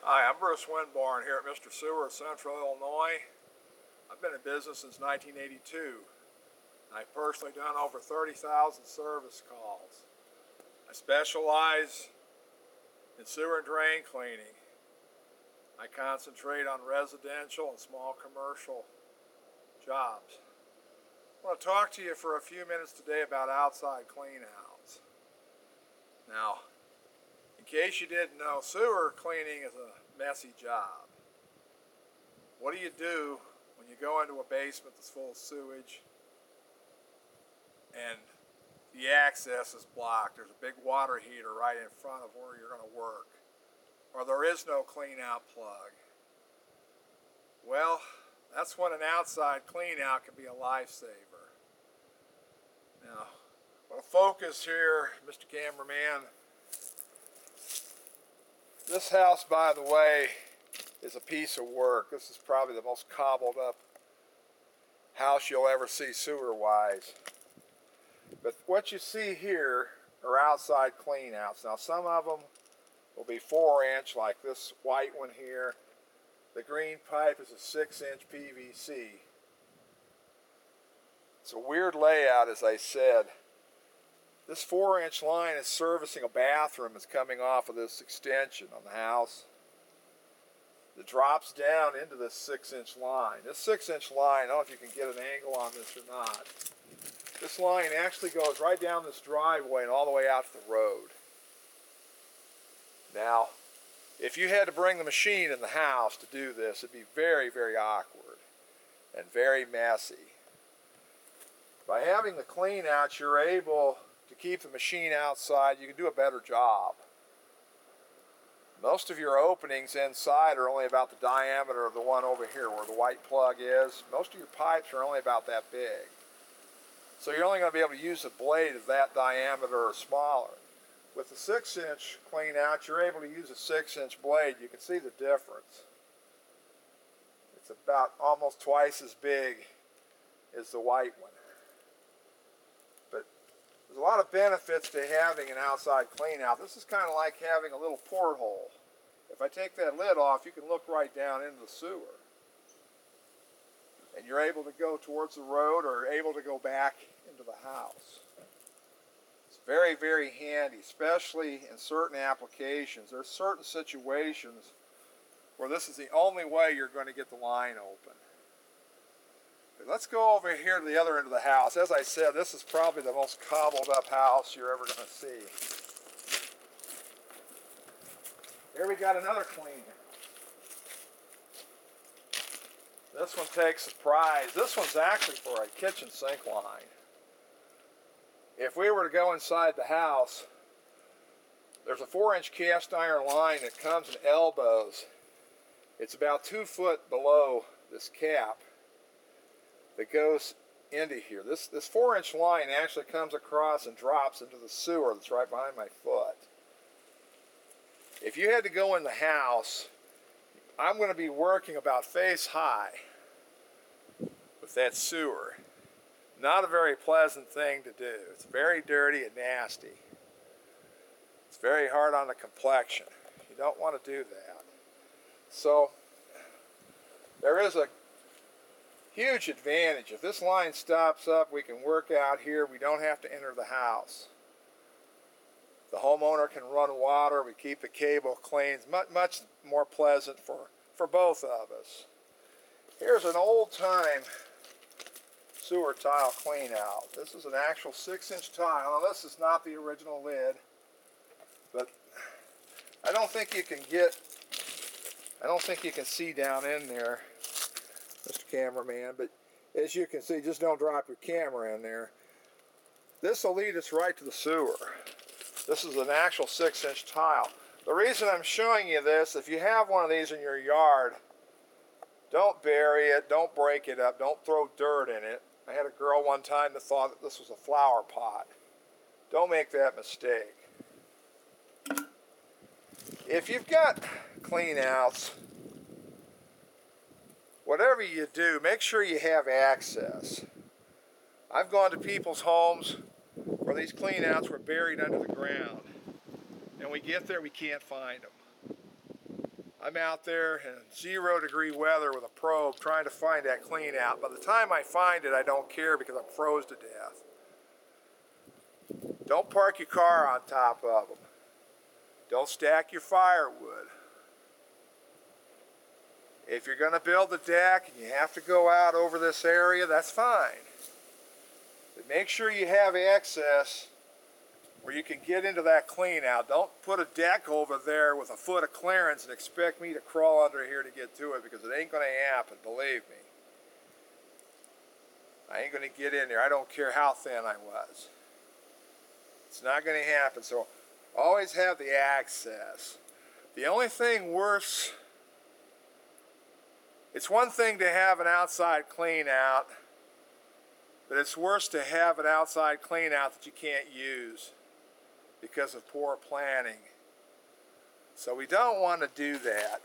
Hi, I'm Bruce Winborn here at Mr. Sewer, Central Illinois. I've been in business since 1982. I've personally done over 30,000 service calls. I specialize in sewer and drain cleaning. I concentrate on residential and small commercial jobs. I want to talk to you for a few minutes today about outside cleanouts. Now, in case you didn't know, sewer cleaning is a messy job. What do you do when you go into a basement that's full of sewage and the access is blocked? There's a big water heater right in front of where you're going to work, or there is no clean out plug. Well, that's when an outside clean out can be a lifesaver. Now, I want to focus here, Mr. Cameraman. This house, by the way, is a piece of work. This is probably the most cobbled up house you'll ever see sewer-wise. But what you see here are outside cleanouts. Now, some of them will be 4-inch, like this white one here. The green pipe is a 6-inch PVC. It's a weird layout, as I said. This 4-inch line is servicing a bathroom that's coming off of this extension on the house. It drops down into this 6-inch line. This 6-inch line, I don't know if you can get an angle on this or not. This line actually goes right down this driveway and all the way out to the road. Now, if you had to bring the machine in the house to do this, it'd be very, very awkward and very messy. By having the clean out, you're able to keep the machine outside. You can do a better job. Most of your openings inside are only about the diameter of the one over here where the white plug is. Most of your pipes are only about that big. So you're only going to be able to use a blade of that diameter or smaller. With the 6-inch clean out, you're able to use a 6-inch blade. You can see the difference. It's about almost twice as big as the white one. But there's a lot of benefits to having an outside clean out. This is kind of like having a little porthole. If I take that lid off, you can look right down into the sewer. And you're able to go towards the road or able to go back into the house. It's very, very handy, especially in certain applications. There's certain situations where this is the only way you're going to get the line open. But let's go over here to the other end of the house. As I said, this is probably the most cobbled up house you're ever going to see. Here we got another cleaner. This one takes a prize. This one's actually for a kitchen sink line. If we were to go inside the house, there's a 4-inch cast iron line that comes in elbows. It's about 2 foot below this cap that goes into here. This 4-inch line actually comes across and drops into the sewer that's right behind my foot. If you had to go in the house, I'm going to be working about face high with that sewer. Not a very pleasant thing to do. It's very dirty and nasty. It's very hard on the complexion. You don't want to do that. So there is a huge advantage. If this line stops up, we can work out here. We don't have to enter the house. The homeowner can run water. We keep the cable clean. It's much more pleasant for both of us. Here's an old-time sewer tile clean out. This is an actual 6-inch tile. Now, this is not the original lid, but I don't think you can see down in there, Mr. Cameraman, but as you can see, just don't drop your camera in there. This will lead us right to the sewer. This is an actual 6-inch tile. The reason I'm showing you this, if you have one of these in your yard, don't bury it, don't break it up, don't throw dirt in it. I had a girl one time that thought that this was a flower pot. Don't make that mistake. If you've got clean outs, whatever you do, make sure you have access. I've gone to people's homes where these clean outs were buried under the ground. And we get there, we can't find them. I'm out there in 0-degree weather with a probe trying to find that clean out. By the time I find it, I don't care because I'm froze to death. Don't park your car on top of them. Don't stack your firewood. If you're going to build a deck and you have to go out over this area, that's fine. But make sure you have access where you can get into that clean out. Don't put a deck over there with a foot of clearance and expect me to crawl under here to get to it, because it ain't going to happen, believe me. I ain't going to get in there. I don't care how thin I was. It's not going to happen, so always have the access. The only thing worse, it's one thing to have an outside clean out, but it's worse to have an outside clean out that you can't use because of poor planning. So we don't want to do that.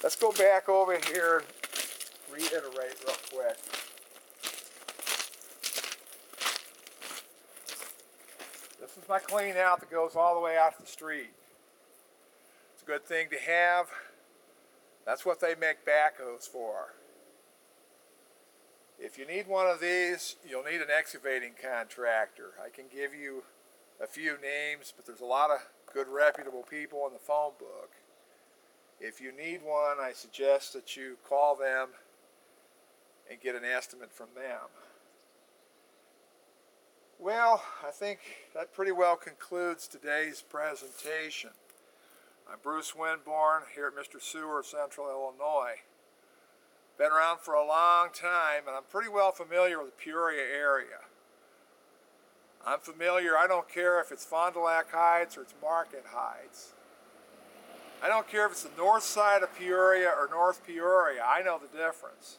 Let's go back over here and reiterate real quick. This is my clean out that goes all the way out to the street. It's a good thing to have. That's what they make backhoes for. If you need one of these, you'll need an excavating contractor. I can give you a few names, but there's a lot of good reputable people in the phone book. If you need one, I suggest that you call them and get an estimate from them. Well, I think that pretty well concludes today's presentation. I'm Bruce Winborn here at Mr. Sewer of Central Illinois. Been around for a long time, and I'm pretty well familiar with the Peoria area. I'm familiar, I don't care if it's Fond du Lac Heights or it's Market Heights. I don't care if it's the north side of Peoria or North Peoria, I know the difference.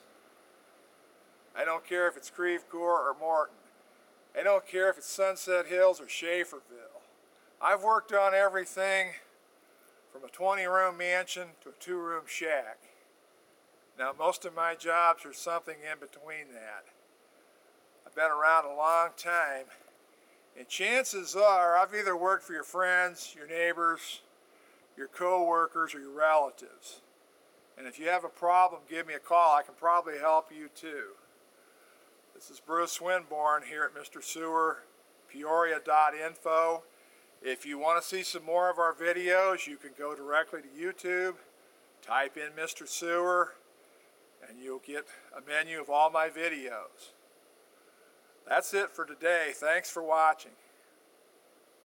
I don't care if it's Creve Coeur or Morton. I don't care if it's Sunset Hills or Schaeferville. I've worked on everything from a 20-room mansion to a 2-room shack. Now, most of my jobs are something in between that. I've been around a long time, and chances are I've either worked for your friends, your neighbors, your co-workers, or your relatives. And if you have a problem, give me a call. I can probably help you too. This is Bruce Winborn here at Mr. Sewer, Peoria.info. If you want to see some more of our videos, you can go directly to YouTube, type in Mr. Sewer, and you'll get a menu of all my videos. That's it for today. Thanks for watching.